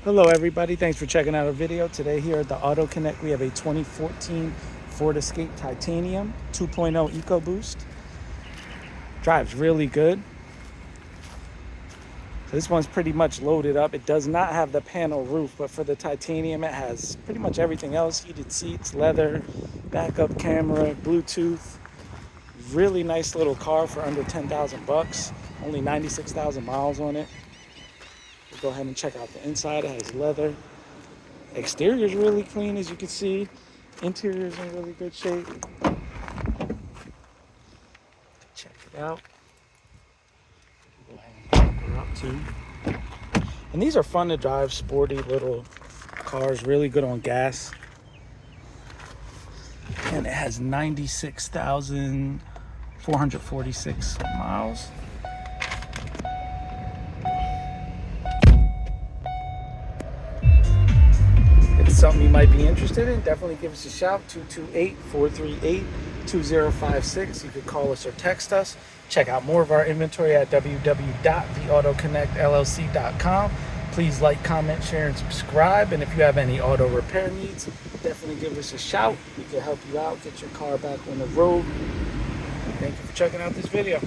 Hello everybody, thanks for checking out our video. Today here at the Auto Connect we have a 2014 Ford Escape Titanium 2.0 EcoBoost. Drives really good. So this one's pretty much loaded up. It does not have the panel roof, but for the Titanium it has pretty much everything else. Heated seats, leather, backup camera, Bluetooth. Really nice little car for under 10,000 bucks. Only 96,000 miles on it. We'll go ahead and check out the inside. It has leather. Exterior is really clean, as you can see. Interior is in really good shape. Check it out. Go ahead and pop her up too. And these are fun to drive, sporty little cars, really good on gas. And it has 96,446 miles. If it's something you might be interested in, definitely give us a shout. 228-438-2056. You could call us or text us. Check out more of our inventory at www.theautoconnectllc.com. Please like, comment, share, and subscribe. And if you have any auto repair needs, definitely give us a shout. We can help you out, get your car back on the road. Thank you for checking out this video.